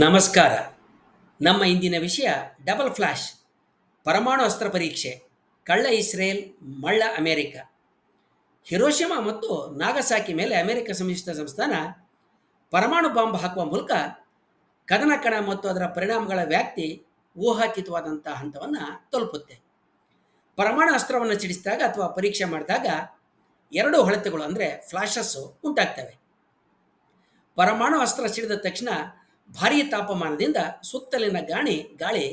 ನಮಸ್ಕಾರ. ನಮ್ಮ ಇಂದಿನ ವಿಷಯ ಡಬಲ್ ಫ್ಲಾಶ್, ಪರಮಾಣು ಅಸ್ತ್ರ ಪರೀಕ್ಷೆ, ಕಳ್ಳ ಇಸ್ರೇಲ್, ಮಳ್ಳ ಅಮೆರಿಕ. ಹಿರೋಶಿಮಾ ಮತ್ತು ನಾಗಸಾಕಿ ಮೇಲೆ ಅಮೆರಿಕ ಸಂಯುಕ್ತ ಸಂಸ್ಥಾನ ಪರಮಾಣು ಬಾಂಬ್ ಹಾಕುವ ಮೂಲಕ ಕದನ ಕಣ ಮತ್ತು ಅದರ ಪರಿಣಾಮಗಳ ವ್ಯಾಪ್ತಿ ಊಹಾತೀತವಾದಂಥ ಹಂತವನ್ನು ತಲುಪುತ್ತೆ. ಪರಮಾಣು ಅಸ್ತ್ರವನ್ನು ಸಿಡಿಸಿದಾಗ ಅಥವಾ ಪರೀಕ್ಷೆ ಮಾಡಿದಾಗ ಎರಡು ಹೊಳೆತಗಳು ಅಂದರೆ ಫ್ಲಾಶಸ್ಸು ಉಂಟಾಗ್ತವೆ. ಪರಮಾಣು ಅಸ್ತ್ರ ಸಿಡಿದ ತಕ್ಷಣ ಭಾರೀ ತಾಪಮಾನದಿಂದ ಸುತ್ತಲಿನ ಗಾಳಿ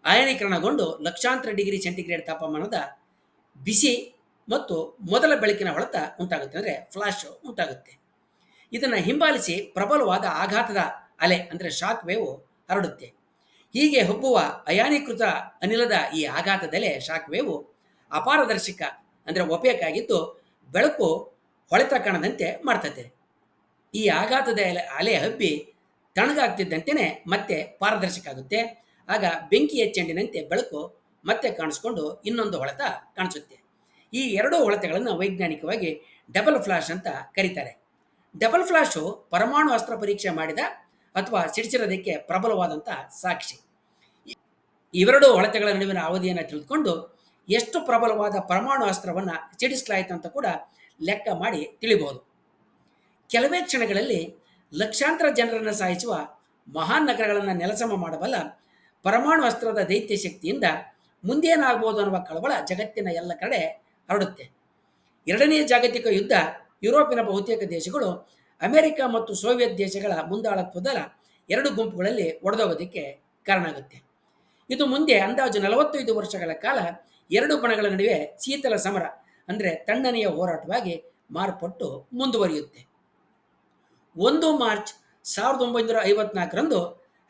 ಅಯಾನೀಕರಣಗೊಂಡು ಲಕ್ಷಾಂತರ ಡಿಗ್ರಿ ಸೆಂಟಿಗ್ರೇಡ್ ತಾಪಮಾನದ ಬಿಸಿ ಮತ್ತು ಮೊದಲ ಬೆಳಕಿನ ಹೊಳೆತ ಉಂಟಾಗುತ್ತೆ, ಅಂದರೆ ಫ್ಲಾಶ್ ಉಂಟಾಗುತ್ತೆ. ಇದನ್ನು ಹಿಂಬಾಲಿಸಿ ಪ್ರಬಲವಾದ ಆಘಾತದ ಅಲೆ ಅಂದರೆ ಶಾಕ್ ವೇವ್ ಹರಡುತ್ತೆ. ಹೀಗೆ ಹಬ್ಬುವ ಅಯಾನೀಕೃತ ಅನಿಲದ ಈ ಆಘಾತದ ಅಲೆ ಶಾಕ್ ವೇವ್ ಅಪಾರದರ್ಶಕ ಅಂದರೆ ಒಪೇಕಾಗಿದ್ದು ಬೆಳಕು ಹೊಳೆತ ಕಾಣದಂತೆ ಮಾಡ್ತದೆ. ಈ ಆಘಾತದ ಅಲೆ ಹಬ್ಬಿ ತಣ್ಣಗಾಗ್ತಿದ್ದಂತೆಯೇ ಮತ್ತೆ ಪಾರದರ್ಶಕ ಆಗುತ್ತೆ. ಆಗ ಬೆಂಕಿಯ ಚೆಂಡಿನಂತೆ ಬೆಳಕು ಮತ್ತೆ ಕಾಣಿಸ್ಕೊಂಡು ಇನ್ನೊಂದು ಹೊಳೆತ ಕಾಣಿಸುತ್ತೆ. ಈ ಎರಡೂ ಹೊಳೆತಗಳನ್ನು ವೈಜ್ಞಾನಿಕವಾಗಿ ಡಬಲ್ ಫ್ಲಾಶ್ ಅಂತ ಕರೀತಾರೆ. ಡಬಲ್ ಫ್ಲಾಶು ಪರಮಾಣು ಅಸ್ತ್ರ ಪರೀಕ್ಷೆ ಮಾಡಿದ ಅಥವಾ ಸಿಡಿಸಿರೋದಕ್ಕೆ ಪ್ರಬಲವಾದಂಥ ಸಾಕ್ಷಿ. ಇವೆರಡು ಹೊಳೆತಗಳ ನಡುವಿನ ಅವಧಿಯನ್ನು ತಿಳಿದುಕೊಂಡು ಎಷ್ಟು ಪ್ರಬಲವಾದ ಪರಮಾಣು ಅಸ್ತ್ರವನ್ನು ಸಿಡಿಸಲಾಯಿತು ಅಂತ ಕೂಡ ಲೆಕ್ಕ ಮಾಡಿ ತಿಳಿಬಹುದು. ಕೆಲವೇ ಕ್ಷಣಗಳಲ್ಲಿ ಲಕ್ಷಾಂತರ ಜನರನ್ನು ಸಾಯಿಸುವ ಮಹಾನ್ ನಗರಗಳನ್ನು ನೆಲಸಮ ಮಾಡಬಲ್ಲ ಪರಮಾಣು ಅಸ್ತ್ರದ ದೈತ್ಯ ಶಕ್ತಿಯಿಂದ ಮುಂದೇನಾಗಬಹುದು ಅನ್ನುವ ಕಳವಳ ಜಗತ್ತಿನ ಎಲ್ಲ ಕಡೆ ಹರಡುತ್ತೆ. ಎರಡನೆಯ ಜಾಗತಿಕ ಯುದ್ಧ ಯುರೋಪಿನ ಬಹುತೇಕ ದೇಶಗಳು ಅಮೆರಿಕ ಮತ್ತು ಸೋವಿಯತ್ ದೇಶಗಳ ಮುಂದಾಳತ್ವದ ಎರಡು ಗುಂಪುಗಳಲ್ಲಿ ಒಡೆದೋಗೋದಕ್ಕೆ ಕಾರಣ ಆಗುತ್ತೆ. ಇದು ಮುಂದೆ ಅಂದಾಜು 45 ವರ್ಷಗಳ ಕಾಲ ಎರಡು ಬಣಗಳ ನಡುವೆ ಶೀತಲ ಸಮರ ಅಂದರೆ ತಣ್ಣನೆಯ ಹೋರಾಟವಾಗಿ ಮಾರ್ಪಟ್ಟು ಮುಂದುವರಿಯುತ್ತೆ. 1 ಮಾರ್ಚ್ 1954ರಂದು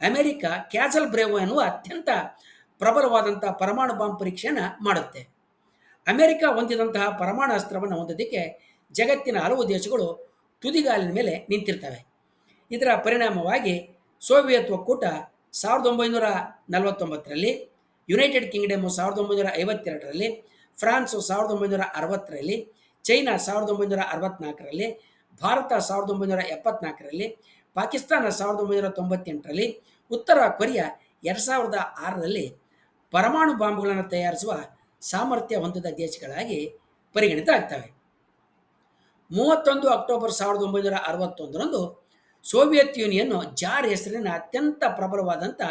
ಅಮೆರಿಕ ಕ್ಯಾಸಲ್ ಬ್ರೇವೋ ಎನ್ನುವ ಅತ್ಯಂತ ಪ್ರಬಲವಾದಂಥ ಪರಮಾಣು ಬಾಂಬ್ ಪರೀಕ್ಷೆಯನ್ನು ಮಾಡುತ್ತೆ. ಅಮೆರಿಕ ಹೊಂದಿದಂತಹ ಪರಮಾಣು ಅಸ್ತ್ರವನ್ನು ಹೊಂದೋದಕ್ಕೆ ಜಗತ್ತಿನ ಹಲವು ದೇಶಗಳು ತುದಿಗಾಲಿನ ಮೇಲೆ ನಿಂತಿರ್ತವೆ. ಇದರ ಪರಿಣಾಮವಾಗಿ ಸೋವಿಯತ್ ಒಕ್ಕೂಟ 1949ರಲ್ಲಿ, ಯುನೈಟೆಡ್ ಕಿಂಗ್ಡಮ್ 1952ರಲ್ಲಿ, ಫ್ರಾನ್ಸ್ 1960ರಲ್ಲಿ, ಚೈನಾ 1964ರಲ್ಲಿ, ಭಾರತ 1974ರಲ್ಲಿ, ಪಾಕಿಸ್ತಾನ 1998ರಲ್ಲಿ, ಉತ್ತರ ಕೊರಿಯಾ 2006ರಲ್ಲಿ ಪರಮಾಣು ಬಾಂಬ್ಗಳನ್ನು ತಯಾರಿಸುವ ಸಾಮರ್ಥ್ಯ ಹೊಂದಿದ ದೇಶಗಳಾಗಿ ಪರಿಗಣಿತ ಆಗ್ತವೆ. 31 ಅಕ್ಟೋಬರ್ 1961ರಂದು ಸೋವಿಯತ್ ಯೂನಿಯನ್ನು ಜಾರ್ ಹೆಸರಿನ ಅತ್ಯಂತ ಪ್ರಬಲವಾದಂಥ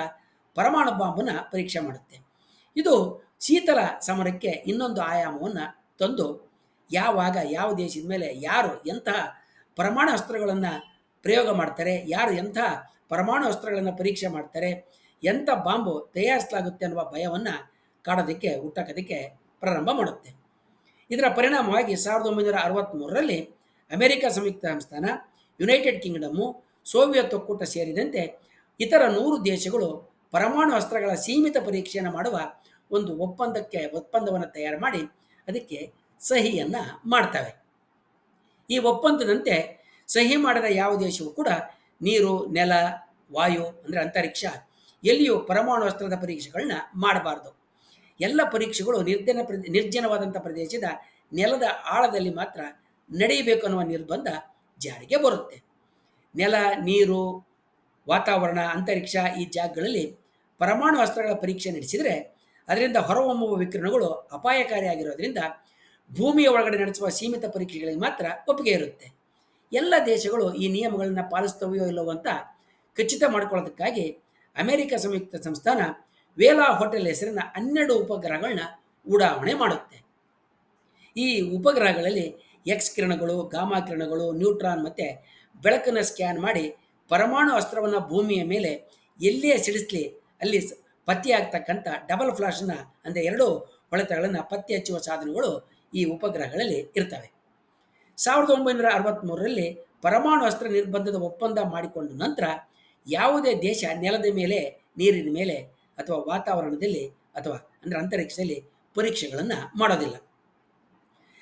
ಪರಮಾಣು ಬಾಂಬನ್ನು ಪರೀಕ್ಷೆ ಮಾಡುತ್ತೆ. ಇದು ಶೀತಲ ಸಮರಕ್ಕೆ ಇನ್ನೊಂದು ಆಯಾಮವನ್ನು ತಂದು ಯಾವಾಗ ಯಾವ ದೇಶದ ಮೇಲೆ ಯಾರು ಎಂತಹ ಪರಮಾಣು ಅಸ್ತ್ರಗಳನ್ನು ಪ್ರಯೋಗ ಮಾಡ್ತಾರೆ, ಯಾರು ಎಂಥ ಪರಮಾಣು ಅಸ್ತ್ರಗಳನ್ನು ಪರೀಕ್ಷೆ ಮಾಡ್ತಾರೆ, ಎಂಥ ಬಾಂಬು ತಯಾರಿಸಲಾಗುತ್ತೆ ಅನ್ನುವ ಭಯವನ್ನು ಕಾಡೋದಕ್ಕೆ ಹುಟ್ಟೋದಕ್ಕೆ ಪ್ರಾರಂಭ ಮಾಡುತ್ತೆ. ಇದರ ಪರಿಣಾಮವಾಗಿ 1963ರಲ್ಲಿ ಅಮೆರಿಕ ಸಂಯುಕ್ತ ಸಂಸ್ಥಾನ, ಯುನೈಟೆಡ್ ಕಿಂಗ್ಡಮ್ಮು, ಸೋವಿಯತ್ ಒಕ್ಕೂಟ ಸೇರಿದಂತೆ ಇತರ 100 ದೇಶಗಳು ಪರಮಾಣು ಅಸ್ತ್ರಗಳ ಸೀಮಿತ ಪರೀಕ್ಷೆಯನ್ನು ಮಾಡುವ ಒಂದು ಒಪ್ಪಂದವನ್ನು ತಯಾರು ಮಾಡಿ ಅದಕ್ಕೆ ಸಹಿಯನ್ನು ಮಾಡ್ತವೆ. ಈ ಒಪ್ಪಂದದಂತೆ ಸಹಿ ಮಾಡಿದ ಯಾವ ದೇಶವೂ ಕೂಡ ನೀರು, ನೆಲ, ವಾಯು ಅಂದರೆ ಅಂತರಿಕ್ಷ ಎಲ್ಲಿಯೂ ಪರಮಾಣು ಅಸ್ತ್ರದ ಪರೀಕ್ಷೆಗಳನ್ನ ಮಾಡಬಾರ್ದು. ಎಲ್ಲ ಪರೀಕ್ಷೆಗಳು ನಿರ್ಜನವಾದಂಥ ಪ್ರದೇಶದ ನೆಲದ ಆಳದಲ್ಲಿ ಮಾತ್ರ ನಡೆಯಬೇಕು ಅನ್ನುವ ನಿರ್ಬಂಧ ಜಾರಿಗೆ ಬರುತ್ತೆ. ನೆಲ, ನೀರು, ವಾತಾವರಣ, ಅಂತರಿಕ್ಷ ಈ ಜಾಗಗಳಲ್ಲಿ ಪರಮಾಣು ಅಸ್ತ್ರಗಳ ಪರೀಕ್ಷೆ ನಡೆಸಿದರೆ ಅದರಿಂದ ಹೊರಹೊಮ್ಮುವ ವಿಕಿರಣಗಳು ಅಪಾಯಕಾರಿಯಾಗಿರೋದ್ರಿಂದ ಭೂಮಿಯ ಒಳಗಡೆ ನಡೆಸುವ ಸೀಮಿತ ಪರೀಕ್ಷೆಗಳಿಗೆ ಮಾತ್ರ ಒಪ್ಪಿಗೆ ಇರುತ್ತೆ. ಎಲ್ಲ ದೇಶಗಳು ಈ ನಿಯಮಗಳನ್ನು ಪಾಲಿಸ್ತವೆಯೋ ಇಲ್ಲವೋ ಅಂತ ಖಚಿತ ಮಾಡಿಕೊಳ್ಳೋದಕ್ಕಾಗಿ ಅಮೆರಿಕ ಸಂಯುಕ್ತ ಸಂಸ್ಥಾನ ವೇಲಾ ಹೋಟೆಲ್ ಹೆಸರಿನ 12 ಉಪಗ್ರಹಗಳನ್ನ ಉಡಾವಣೆ ಮಾಡುತ್ತೆ. ಈ ಉಪಗ್ರಹಗಳಲ್ಲಿ ಎಕ್ಸ್ ಕಿರಣಗಳು, ಗಾಮಾ ಕಿರಣಗಳು, ನ್ಯೂಟ್ರಾನ್ ಮತ್ತು ಬೆಳಕನ್ನು ಸ್ಕ್ಯಾನ್ ಮಾಡಿ ಪರಮಾಣು ಅಸ್ತ್ರವನ್ನು ಭೂಮಿಯ ಮೇಲೆ ಎಲ್ಲೇ ಸಿಡಿಸಲಿ ಅಲ್ಲಿ ಪತ್ತೆಯಾಗ್ತಕ್ಕಂಥ ಡಬಲ್ ಫ್ಲಾಶನ್ನು ಅಂದರೆ ಎರಡು ಹೊಳೆತಗಳನ್ನು ಪತ್ತೆ ಹಚ್ಚುವ ಸಾಧನಗಳು ಈ ಉಪಗ್ರಹಗಳಲ್ಲಿ ಇರ್ತವೆ. 1963ರಲ್ಲಿ ಪರಮಾಣು ಅಸ್ತ್ರ ನಿರ್ಬಂಧದ ಒಪ್ಪಂದ ಮಾಡಿಕೊಂಡ ನಂತರ ಯಾವುದೇ ದೇಶ ನೆಲದ ಮೇಲೆ, ನೀರಿನ ಮೇಲೆ ಅಥವಾ ವಾತಾವರಣದಲ್ಲಿ ಅಥವಾ ಅಂದರೆ ಅಂತರಿಕ್ಷದಲ್ಲಿ ಪರೀಕ್ಷೆಗಳನ್ನು ಮಾಡೋದಿಲ್ಲ.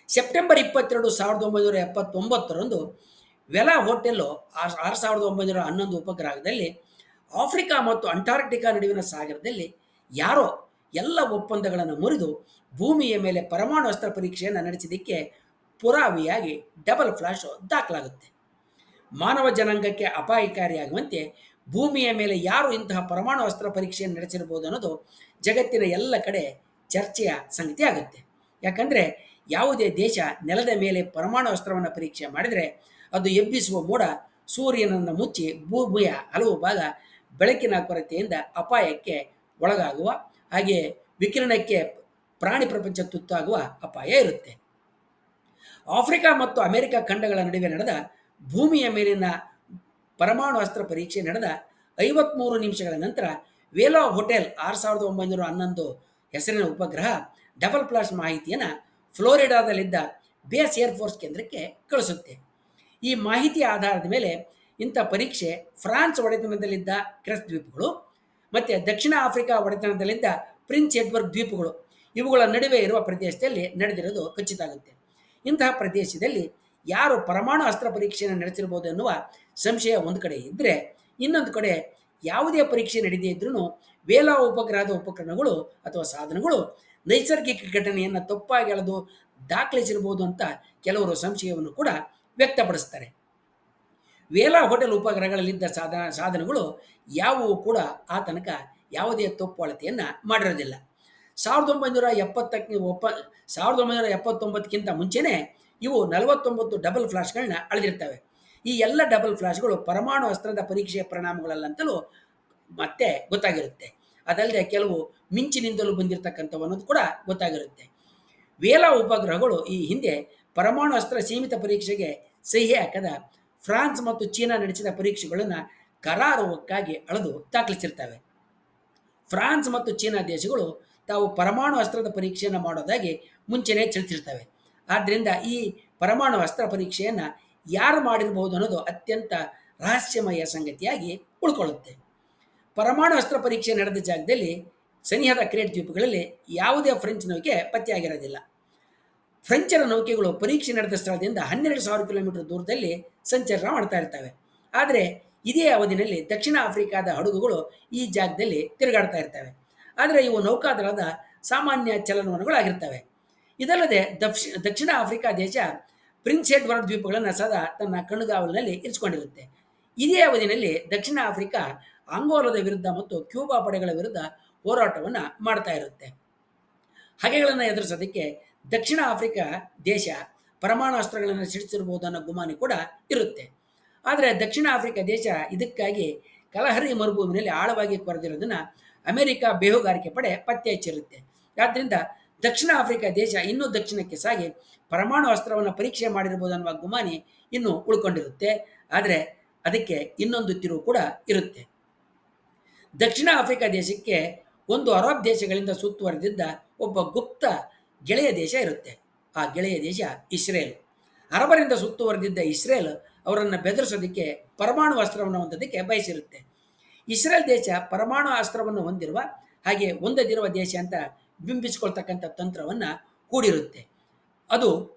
ಸೆಪ್ಟೆಂಬರ್ 22, 1979ರಂದು ವೆಲಾ ಹೋಟೆಲ್ಲು 6911 ಉಪಗ್ರಹದಲ್ಲಿ ಆಫ್ರಿಕಾ ಮತ್ತು ಅಂಟಾರ್ಕ್ಟಿಕಾ ನಡುವಿನ ಸಾಗರದಲ್ಲಿ ಯಾರೋ ಎಲ್ಲ ಒಪ್ಪಂದಗಳನ್ನು ಮುರಿದು ಭೂಮಿಯ ಮೇಲೆ ಪರಮಾಣು ಅಸ್ತ್ರ ಪರೀಕ್ಷೆಯನ್ನು ನಡೆಸಿದ್ದಕ್ಕೆ ಪುರಾವೆಯಾಗಿ ಡಬಲ್ ಫ್ಲಾಶ್ ದಾಖಲಾಗುತ್ತೆ. ಮಾನವ ಜನಾಂಗಕ್ಕೆ ಅಪಾಯಕಾರಿಯಾಗುವಂತೆ ಭೂಮಿಯ ಮೇಲೆ ಯಾರು ಇಂತಹ ಪರಮಾಣು ಅಸ್ತ್ರ ಪರೀಕ್ಷೆಯನ್ನು ನಡೆಸಿರ್ಬೋದು ಅನ್ನೋದು ಜಗತ್ತಿನ ಎಲ್ಲ ಕಡೆ ಚರ್ಚೆಯ ಸಂಗತಿ ಆಗುತ್ತೆ. ಯಾಕಂದರೆ ಯಾವುದೇ ದೇಶ ನೆಲದ ಮೇಲೆ ಪರಮಾಣು ಅಸ್ತ್ರವನ್ನು ಪರೀಕ್ಷೆ ಮಾಡಿದರೆ ಅದು ಎಬ್ಬಿಸುವ ಮೋಡ ಸೂರ್ಯನನ್ನು ಮುಚ್ಚಿ ಭೂಮಿಯ ಹಲವು ಭಾಗ ಬೆಳಕಿನ ಕೊರತೆಯಿಂದ ಅಪಾಯಕ್ಕೆ ಒಳಗಾಗುವ, ಹಾಗೆ ವಿಕಿರಣಕ್ಕೆ ಪ್ರಾಣಿ ಪ್ರಪಂಚ ತುತ್ತಾಗುವ ಅಪಾಯ ಇರುತ್ತೆ. ಆಫ್ರಿಕಾ ಮತ್ತು ಅಮೆರಿಕ ಖಂಡಗಳ ನಡುವೆ ನಡೆದ ಭೂಮಿಯ ಮೇಲಿನ ಪರಮಾಣು ಅಸ್ತ್ರ ಪರೀಕ್ಷೆ ನಡೆದ 53 ನಿಮಿಷಗಳ ನಂತರ ವೇಲಾ ಹೋಟೆಲ್ 6911 ಹೆಸರಿನ ಉಪಗ್ರಹ ಡಬಲ್ ಫ್ಲಾಶ್ ಮಾಹಿತಿಯನ್ನು ಫ್ಲೋರಿಡಾದಲ್ಲಿದ್ದ ಬೇಸ್ ಏರ್ಫೋರ್ಸ್ ಕೇಂದ್ರಕ್ಕೆ ಕಳಿಸುತ್ತೆ. ಈ ಮಾಹಿತಿಯ ಆಧಾರದ ಮೇಲೆ ಇಂಥ ಪರೀಕ್ಷೆ ಫ್ರಾನ್ಸ್ ಒಡೆತನದಲ್ಲಿದ್ದ ಕ್ರೆಸ್ ದ್ವೀಪಗಳು ಮತ್ತು ದಕ್ಷಿಣ ಆಫ್ರಿಕಾ ಒಡೆತನದಲ್ಲಿದ್ದ ಪ್ರಿನ್ಸ್ ಎಡ್ವರ್ಡ್ ದ್ವೀಪಗಳು ಇವುಗಳ ನಡುವೆ ಇರುವ ಪ್ರದೇಶದಲ್ಲಿ ನಡೆದಿರೋದು ಖಚಿತ ಆಗುತ್ತೆ. ಇಂತಹ ಪ್ರದೇಶದಲ್ಲಿ ಯಾರು ಪರಮಾಣು ಅಸ್ತ್ರ ಪರೀಕ್ಷೆಯನ್ನು ನಡೆಸಿರ್ಬೋದು ಎನ್ನುವ ಸಂಶಯ ಒಂದು ಕಡೆ ಇದ್ದರೆ, ಇನ್ನೊಂದು ಕಡೆ ಯಾವುದೇ ಪರೀಕ್ಷೆ ನಡೆದೇ ಇದ್ರೂ ವೇಲಾ ಉಪಗ್ರಹದ ಉಪಕರಣಗಳು ಅಥವಾ ಸಾಧನಗಳು ನೈಸರ್ಗಿಕ ಘಟನೆಯನ್ನು ತಪ್ಪಾಗಿ ಅಳೆದು ದಾಖಲಿಸಿರ್ಬೋದು ಅಂತ ಕೆಲವರು ಸಂಶಯವನ್ನು ಕೂಡ ವ್ಯಕ್ತಪಡಿಸ್ತಾರೆ. ವೇಲಾ ಹೋಟೆಲ್ ಉಪಗ್ರಹಗಳಲ್ಲಿದ್ದ ಸಾಧನಗಳು ಯಾವುವು ಕೂಡ ಆ ತನಕ ಯಾವುದೇ ತಪ್ಪು ಅಳತೆಯನ್ನು ಮಾಡಿರೋದಿಲ್ಲ. 1979ಕ್ಕಿಂತ ಮುಂಚೆನೇ ಇವು 49 ಡಬಲ್ ಫ್ಲಾಶ್ಗಳನ್ನ ಅಳೆದಿರ್ತವೆ. ಈ ಎಲ್ಲ ಡಬಲ್ ಫ್ಲಾಶ್ಗಳು ಪರಮಾಣು ಅಸ್ತ್ರದ ಪರೀಕ್ಷೆಯ ಪರಿಣಾಮಗಳಲ್ಲಂತಲೂ ಮತ್ತೆ ಗೊತ್ತಾಗಿರುತ್ತೆ. ಅದಲ್ಲದೆ ಕೆಲವು ಮಿಂಚಿನಿಂದಲೂ ಬಂದಿರತಕ್ಕಂಥವು ಅನ್ನೋದು ಕೂಡ ಗೊತ್ತಾಗಿರುತ್ತೆ. ವೇಲಾ ಉಪಗ್ರಹಗಳು ಈ ಹಿಂದೆ ಪರಮಾಣು ಅಸ್ತ್ರ ಸೀಮಿತ ಪರೀಕ್ಷೆಗೆ ಸಹಿ ಹಾಕದ ಫ್ರಾನ್ಸ್ ಮತ್ತು ಚೀನಾ ನಡೆಸಿದ ಪರೀಕ್ಷೆಗಳನ್ನು ಕರಾರುವಕ್ಕಾಗಿ ಅಳೆದು ದಾಖಲಿಸಿರ್ತವೆ. ಫ್ರಾನ್ಸ್ ಮತ್ತು ಚೀನಾ ದೇಶಗಳು ತಾವು ಪರಮಾಣು ಅಸ್ತ್ರದ ಪರೀಕ್ಷೆಯನ್ನು ಮಾಡೋದಾಗಿ ಮುಂಚೆನೇ ತಿಳಿಸಿರ್ತವೆ. ಆದ್ದರಿಂದ ಈ ಪರಮಾಣು ಅಸ್ತ್ರ ಪರೀಕ್ಷೆಯನ್ನು ಯಾರು ಮಾಡಿರಬಹುದು ಅನ್ನೋದು ಅತ್ಯಂತ ರಹಸ್ಯಮಯ ಸಂಗತಿಯಾಗಿ ಉಳ್ಕೊಳ್ಳುತ್ತೆ. ಪರಮಾಣು ಅಸ್ತ್ರ ಪರೀಕ್ಷೆ ನಡೆದ ಜಾಗದಲ್ಲಿ ಸನಿಹದ ಕ್ರೇಟ್ ದ್ವೀಪಗಳಲ್ಲಿ ಯಾವುದೇ ಫ್ರೆಂಚ್ ನೌಕೆ ಪತ್ತೆಯಾಗಿರೋದಿಲ್ಲ. ಫ್ರೆಂಚರ ನೌಕೆಗಳು ಪರೀಕ್ಷೆ ನಡೆದ ಸ್ಥಳದಿಂದ 12,000 ಕಿಲೋಮೀಟರ್ ದೂರದಲ್ಲಿ ಸಂಚಲನ ಮಾಡ್ತಾ ಇರ್ತವೆ. ಆದರೆ ಇದೇ ಅವಧಿಯಲ್ಲಿ ದಕ್ಷಿಣ ಆಫ್ರಿಕಾದ ಹಡಗುಗಳು ಈ ಜಾಗದಲ್ಲಿ ತಿರುಗಾಡ್ತಾ ಇರ್ತವೆ. ಆದರೆ ಇವು ನೌಕಾದಳದ ಸಾಮಾನ್ಯ ಚಲನವಲನಗಳಾಗಿರ್ತವೆ. ಇದಲ್ಲದೆ ದಕ್ಷಿಣ ಆಫ್ರಿಕಾ ದೇಶ ಪ್ರಿನ್ಸ್ ಎಡ್ವರ್ಡ್ ದ್ವೀಪಗಳನ್ನು ಸದಾ ತನ್ನ ಕಣ್ಣುಗಾವಲಿನಲ್ಲಿ ಇರಿಸಿಕೊಂಡಿರುತ್ತೆ. ಇದೇ ಅವಧಿಯಲ್ಲಿ ದಕ್ಷಿಣ ಆಫ್ರಿಕಾ ಅಂಗೋಲದ ವಿರುದ್ಧ ಮತ್ತು ಕ್ಯೂಬಾ ಪಡೆಗಳ ವಿರುದ್ಧ ಹೋರಾಟವನ್ನು ಮಾಡ್ತಾ ಇರುತ್ತೆ. ಹಗೆಗಳನ್ನು ಎದುರಿಸೋದಕ್ಕೆ ದಕ್ಷಿಣ ಆಫ್ರಿಕಾ ದೇಶ ಪರಮಾಣು ಅಸ್ತ್ರಗಳನ್ನು ಸಿಡಿಸಿರಬಹುದು ಅನ್ನೋ ಗುಮಾನಿ ಕೂಡ ಇರುತ್ತೆ. ಆದರೆ ದಕ್ಷಿಣ ಆಫ್ರಿಕಾ ದೇಶ ಇದಕ್ಕಾಗಿ ಕಲಹರಿ ಮರುಭೂಮಿನಲ್ಲಿ ಆಳವಾಗಿ ಕೊರೆದಿರೋದನ್ನು ಅಮೆರಿಕ ಬೇಹುಗಾರಿಕೆ ಪಡೆ ಪತ್ತೆ ಹಚ್ಚಿರುತ್ತೆ. ಆದ್ದರಿಂದ ದಕ್ಷಿಣ ಆಫ್ರಿಕಾ ದೇಶ ಇನ್ನೂ ದಕ್ಷಿಣಕ್ಕೆ ಸಾಗಿ ಪರಮಾಣು ಅಸ್ತ್ರವನ್ನು ಪರೀಕ್ಷೆ ಮಾಡಿರ್ಬೋದು ಅನ್ನುವ ಗುಮಾನಿ ಇನ್ನೂ ಉಳ್ಕೊಂಡಿರುತ್ತೆ. ಆದರೆ ಅದಕ್ಕೆ ಇನ್ನೊಂದು ತಿರುವು ಕೂಡ ಇರುತ್ತೆ. ದಕ್ಷಿಣ ಆಫ್ರಿಕಾ ದೇಶಕ್ಕೆ ಒಂದು ಅರಬ್ ದೇಶಗಳಿಂದ ಸುತ್ತುವರೆದಿದ್ದ ಒಬ್ಬ ಗುಪ್ತ ಗೆಳೆಯ ದೇಶ ಇರುತ್ತೆ. ಆ ಗೆಳೆಯ ದೇಶ ಇಸ್ರೇಲ್. ಅರಬರಿಂದ ಸುತ್ತುವರೆದಿದ್ದ ಇಸ್ರೇಲ್ ಅವರನ್ನು ಬೆದರಿಸೋದಕ್ಕೆ ಪರಮಾಣು ಅಸ್ತ್ರವನ್ನು ಹೊಂದೋದಕ್ಕೆ ಬಯಸಿರುತ್ತೆ. ಇಸ್ರೇಲ್ ದೇಶ ಪರಮಾಣು ಅಸ್ತ್ರವನ್ನು ಹೊಂದಿರುವ ಹಾಗೆ ಹೊಂದದಿರುವ ದೇಶ ಅಂತ ಬಿಂಬಿಸಿಕೊಳ್ತಕ್ಕಂಥ ತಂತ್ರವನ್ನು ಹೂಡಿರುತ್ತೆ. ಅದು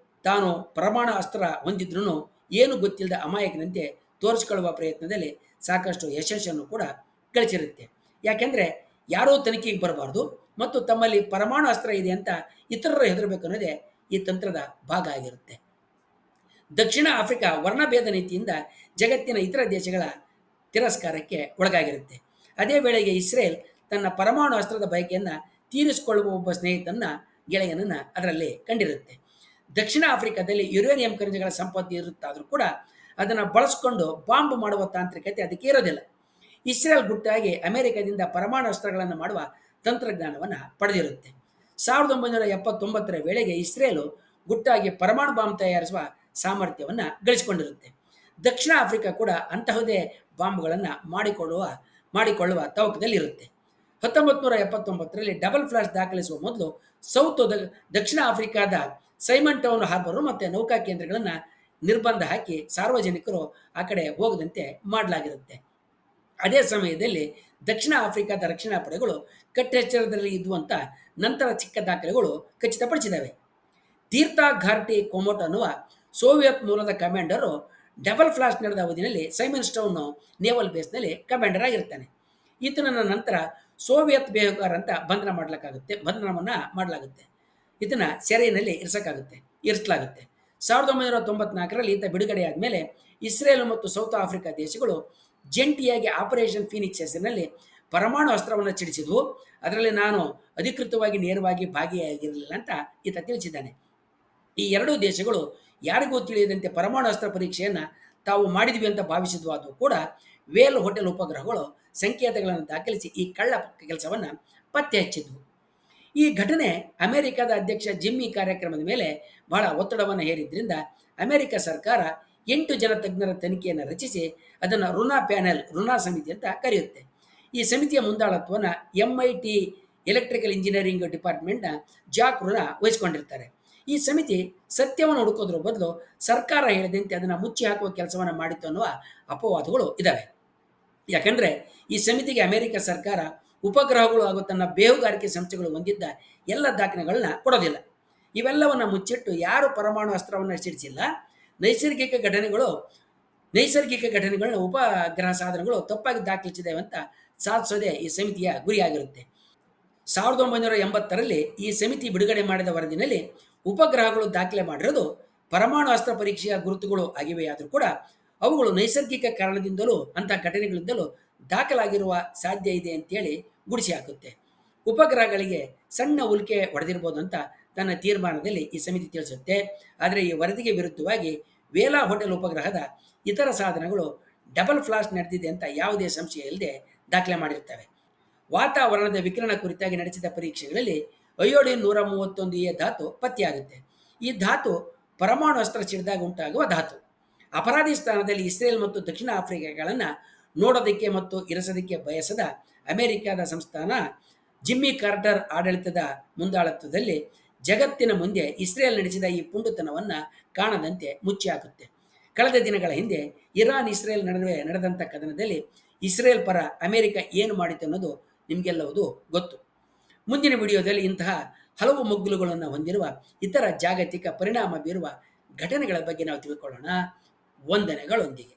ತಾನು ಪರಮಾಣು ಅಸ್ತ್ರ ಹೊಂದಿದ್ರೂ ಏನು ಗೊತ್ತಿಲ್ಲದ ಅಮಾಯಕನಂತೆ ತೋರಿಸಿಕೊಳ್ಳುವ ಪ್ರಯತ್ನದಲ್ಲಿ ಸಾಕಷ್ಟು ಯಶಸ್ಸನ್ನು ಕೂಡ ಗಳಿಸಿರುತ್ತೆ. ಯಾಕೆಂದರೆ ಯಾರೂ ತನಿಖೆಗೆ ಬರಬಾರ್ದು ಮತ್ತು ತಮ್ಮಲ್ಲಿ ಪರಮಾಣು ಅಸ್ತ್ರ ಇದೆ ಅಂತ ಇತರರು ಹೆದರಬೇಕು ಅನ್ನೋದೇ ಈ ತಂತ್ರದ ಭಾಗ ಆಗಿರುತ್ತೆ. ದಕ್ಷಿಣ ಆಫ್ರಿಕಾ ವರ್ಣಭೇದ ನೀತಿಯಿಂದ ಜಗತ್ತಿನ ಇತರ ದೇಶಗಳ ತಿರಸ್ಕಾರಕ್ಕೆ ಒಳಗಾಗಿರುತ್ತೆ. ಅದೇ ವೇಳೆಗೆ ಇಸ್ರೇಲ್ ತನ್ನ ಪರಮಾಣು ಅಸ್ತ್ರದ ಬಯಕೆಯನ್ನು ತೀರಿಸಿಕೊಳ್ಳುವ ಒಬ್ಬ ಗೆಳೆಯನನ್ನು ಅದರಲ್ಲಿ ಕಂಡಿರುತ್ತೆ. ದಕ್ಷಿಣ ಆಫ್ರಿಕಾದಲ್ಲಿ ಯುರೇನಿಯಂ ಖನಿಜಗಳ ಸಂಪತ್ತು ಇರುತ್ತಾದರೂ ಕೂಡ ಅದನ್ನು ಬಳಸಿಕೊಂಡು ಬಾಂಬ್ ಮಾಡುವ ತಾಂತ್ರಿಕತೆ ಅದಕ್ಕೆ ಇರೋದಿಲ್ಲ. ಇಸ್ರೇಲ್ ಗುಟ್ಟಾಗಿ ಅಮೆರಿಕದಿಂದ ಪರಮಾಣು ಅಸ್ತ್ರಗಳನ್ನು ಮಾಡುವ ತಂತ್ರಜ್ಞಾನವನ್ನು ಪಡೆದಿರುತ್ತೆ. 1979ರ ವೇಳೆಗೆ ಇಸ್ರೇಲು ಗುಟ್ಟಾಗಿ ಪರಮಾಣು ಬಾಂಬ್ ತಯಾರಿಸುವ ಸಾಮರ್ಥ್ಯವನ್ನು ಗಳಿಸಿಕೊಂಡಿರುತ್ತೆ. ದಕ್ಷಿಣ ಆಫ್ರಿಕಾ ಕೂಡ ಅಂತಹುದೇ ಬಾಂಬ್ಗಳನ್ನು ಮಾಡಿಕೊಳ್ಳುವ ತವಕದಲ್ಲಿರುತ್ತೆ. 1979ರಲ್ಲಿ ಡಬಲ್ ಫ್ಲಾಶ್ ದಾಖಲಿಸುವ ಮೊದಲು ದಕ್ಷಿಣ ಆಫ್ರಿಕಾದ ಸೈಮನ್ ಟೌನ್ ಹಾರ್ಬರು ಮತ್ತು ನೌಕಾ ಕೇಂದ್ರಗಳನ್ನು ನಿರ್ಬಂಧ ಹಾಕಿ ಸಾರ್ವಜನಿಕರು ಆ ಕಡೆ ಹೋಗದಂತೆ ಮಾಡಲಾಗಿರುತ್ತೆ. ಅದೇ ಸಮಯದಲ್ಲಿ ದಕ್ಷಿಣ ಆಫ್ರಿಕಾದ ರಕ್ಷಣಾ ಪಡೆಗಳು ಕಟ್ಟೆಚ್ಚರದಲ್ಲಿ ಇದ್ದುವಂತ ನಂತರ ಚಿಕ್ಕ ದಾಖಲೆಗಳು ಖಚಿತಪಡಿಸಿದವೆ. ತೀರ್ಥಾ ಘಾರ್ಟಿ ಕೊಮೋಟ್ ಅನ್ನುವ ಸೋವಿಯತ್ ಮೂಲದ ಕಮಾಂಡರು ಡಬಲ್ ಫ್ಲಾಶ್ ನಡೆದ ಅವಧಿಯಲ್ಲಿ ಸೈಮನ್ ಟೌನ್ ನೇವಲ್ ಬೇಸ್ನಲ್ಲಿ ಕಮಾಂಡರ್ ಆಗಿರ್ತಾನೆ. ಈತನನ್ನು ನಂತರ ಸೋವಿಯತ್ ಬೇಹುಗಾರ ಅಂತ ಬಂಧನವನ್ನು ಮಾಡಲಾಗುತ್ತೆ. ಇದನ್ನು ಸೆರೆಯಲ್ಲಿ ಇರಿಸಲಾಗುತ್ತೆ. 1994ರಲ್ಲಿ ಈತ ಬಿಡುಗಡೆಯಾದ ಮೇಲೆ ಇಸ್ರೇಲ್ ಮತ್ತು ಸೌತ್ ಆಫ್ರಿಕಾ ದೇಶಗಳು ಜಂಟಿಯಾಗಿ ಆಪರೇಷನ್ ಫೀನಿಕ್ಸ್ ಹೆಸರಿನಲ್ಲಿ ಪರಮಾಣು ಅಸ್ತ್ರವನ್ನು ಸಿಡಿಸಿದ್ವು. ಅದರಲ್ಲಿ ನಾನು ಅಧಿಕೃತವಾಗಿ ನೇರವಾಗಿ ಭಾಗಿಯಾಗಿರಲಿಲ್ಲ ಅಂತ ಈತ ತಿಳಿಸಿದ್ದಾನೆ. ಈ ಎರಡೂ ದೇಶಗಳು ಯಾರಿಗೂ ತಿಳಿಯದಂತೆ ಪರಮಾಣು ಅಸ್ತ್ರ ಪರೀಕ್ಷೆಯನ್ನು ತಾವು ಮಾಡಿದ್ವಿ ಅಂತ ಭಾವಿಸಿದ್ವು. ಅದು ಕೂಡ ವೇಲ್ ಹೋಟೆಲ್ ಉಪಗ್ರಹಗಳು ಸಂಕೇತಗಳನ್ನು ದಾಖಲಿಸಿ ಈ ಕಳ್ಳ ಕೆಲಸವನ್ನು ಪತ್ತೆ ಹಚ್ಚಿದ್ವು. ಈ ಘಟನೆ ಅಮೆರಿಕದ ಅಧ್ಯಕ್ಷ ಜಿಮ್ಮಿ ಕಾರ್ಯಕ್ರಮದ ಮೇಲೆ ಬಹಳ ಒತ್ತಡವನ್ನು ಹೇರಿದ್ರಿಂದ ಅಮೆರಿಕ ಸರ್ಕಾರ 8 ಜನ ತಜ್ಞರ ತನಿಖೆಯನ್ನು ರಚಿಸಿ ಅದನ್ನು ರುನಾ ಸಮಿತಿ ಅಂತ ಕರೆಯುತ್ತೆ. ಈ ಸಮಿತಿಯ ಮುಂದಾಳತ್ವವನ್ನು MIT ಎಲೆಕ್ಟ್ರಿಕಲ್ ಇಂಜಿನಿಯರಿಂಗ್ ಡಿಪಾರ್ಟ್ಮೆಂಟ್ನ ಜಾಕ್ ರುನಾ ವಹಿಸಿಕೊಂಡಿರ್ತಾರೆ. ಈ ಸಮಿತಿ ಸತ್ಯವನ್ನು ಹುಡುಕೋದ್ರ ಬದಲು ಸರ್ಕಾರ ಹೇಳಿದಂತೆ ಅದನ್ನು ಮುಚ್ಚಿ ಹಾಕುವ ಕೆಲಸವನ್ನು ಮಾಡಿತ್ತು ಅನ್ನುವ ಅಪವಾದಗಳು ಇದ್ದಾವೆ. ಯಾಕಂದರೆ ಈ ಸಮಿತಿಗೆ ಅಮೆರಿಕ ಸರ್ಕಾರ ಉಪಗ್ರಹಗಳು ಹಾಗೂ ತನ್ನ ಬೇಹುಗಾರಿಕೆ ಸಂಸ್ಥೆಗಳು ಹೊಂದಿದ್ದ ಎಲ್ಲ ದಾಖಲೆಗಳನ್ನ ಕೊಡೋದಿಲ್ಲ. ಇವೆಲ್ಲವನ್ನು ಮುಚ್ಚಿಟ್ಟು ಯಾರು ಪರಮಾಣು ಅಸ್ತ್ರವನ್ನು ಸಿಡಿಸಿಲ್ಲ, ನೈಸರ್ಗಿಕ ಘಟನೆಗಳನ್ನ ಉಪಗ್ರಹ ಸಾಧನಗಳು ತಪ್ಪಾಗಿ ದಾಖಲಿಸಿದ್ದೇವೆ ಅಂತ ಸಾಧಿಸೋದೇ ಈ ಸಮಿತಿಯ ಗುರಿಯಾಗಿರುತ್ತೆ. 1980ರಲ್ಲಿ ಈ ಸಮಿತಿ ಬಿಡುಗಡೆ ಮಾಡಿದ ವರದಿನಲ್ಲಿ ಉಪಗ್ರಹಗಳು ದಾಖಲೆ ಮಾಡಿರೋದು ಪರಮಾಣು ಅಸ್ತ್ರ ಪರೀಕ್ಷೆಯ ಗುರುತುಗಳು ಆಗಿವೆಯಾದರೂ ಕೂಡ ಅವುಗಳು ನೈಸರ್ಗಿಕ ಕಾರಣದಿಂದಲೂ ಅಂತಹ ಘಟನೆಗಳಿಂದಲೂ ದಾಖಲಾಗಿರುವ ಸಾಧ್ಯ ಇದೆ ಅಂತೇಳಿ ಗುಡಿಸಿ ಹಾಕುತ್ತೆ. ಉಪಗ್ರಹಗಳಿಗೆ ಸಣ್ಣ ಉಲ್ಕೆ ಹೊಡೆದಿರ್ಬೋದು ಅಂತ ತನ್ನ ತೀರ್ಮಾನದಲ್ಲಿ ಈ ಸಮಿತಿ ತಿಳಿಸುತ್ತೆ. ಆದರೆ ಈ ವರದಿಗೆ ವಿರುದ್ಧವಾಗಿ ವೇಲಾ ಹೋಟೆಲ್ ಉಪಗ್ರಹದ ಇತರ ಸಾಧನಗಳು ಡಬಲ್ ಫ್ಲಾಶ್ ನಡೆದಿದೆ ಅಂತ ಯಾವುದೇ ಸಂಶಯ ಇಲ್ಲದೆ ದಾಖಲೆ ಮಾಡಿರ್ತವೆ. ವಾತಾವರಣದ ವಿಕಿರಣ ಕುರಿತಾಗಿ ನಡೆಸಿದ ಪರೀಕ್ಷೆಗಳಲ್ಲಿ ಅಯೋಡಿನ್ 131A ಧಾತು ಪತ್ತೆಯಾಗುತ್ತೆ. ಈ ಧಾತು ಪರಮಾಣು ಅಸ್ತ್ರ ಸಿಡಿದಾಗ ಉಂಟಾಗುವ ಧಾತು. ಅಪರಾಧಿ ಸ್ಥಾನದಲ್ಲಿ ಇಸ್ರೇಲ್ ಮತ್ತು ದಕ್ಷಿಣ ಆಫ್ರಿಕಾಗಳನ್ನು ನೋಡೋದಕ್ಕೆ ಮತ್ತು ಇರಿಸೋದಕ್ಕೆ ಬಯಸದ ಅಮೆರಿಕದ ಸಂಸ್ಥಾನ ಜಿಮ್ಮಿ ಕಾರ್ಟರ್ ಆಡಳಿತದ ಮುಂದಾಳತ್ವದಲ್ಲಿ ಜಗತ್ತಿನ ಮುಂದೆ ಇಸ್ರೇಲ್ ನಡೆಸಿದ ಈ ಪುಂಡುತನವನ್ನು ಕಾಣದಂತೆ ಮುಚ್ಚಿ ಹಾಕುತ್ತೆ. ಕಳೆದ ದಿನಗಳ ಹಿಂದೆ ಇರಾನ್ ಇಸ್ರೇಲ್ ನಡುವೆ ನಡೆದಂಥ ಕದನದಲ್ಲಿ ಇಸ್ರೇಲ್ ಪರ ಅಮೆರಿಕ ಏನು ಮಾಡಿತು ಅನ್ನೋದು ನಿಮಗೆಲ್ಲವುದು ಗೊತ್ತು. ಮುಂದಿನ ವಿಡಿಯೋದಲ್ಲಿ ಇಂತಹ ಹಲವು ಮಗ್ಗುಲುಗಳನ್ನು ಹೊಂದಿರುವ ಇತರ ಜಾಗತಿಕ ಪರಿಣಾಮ ಬೀರುವ ಘಟನೆಗಳ ಬಗ್ಗೆ ನಾವು ತಿಳ್ಕೊಳ್ಳೋಣ. ವಂದನೆಗಳೊಂದಿಗೆ.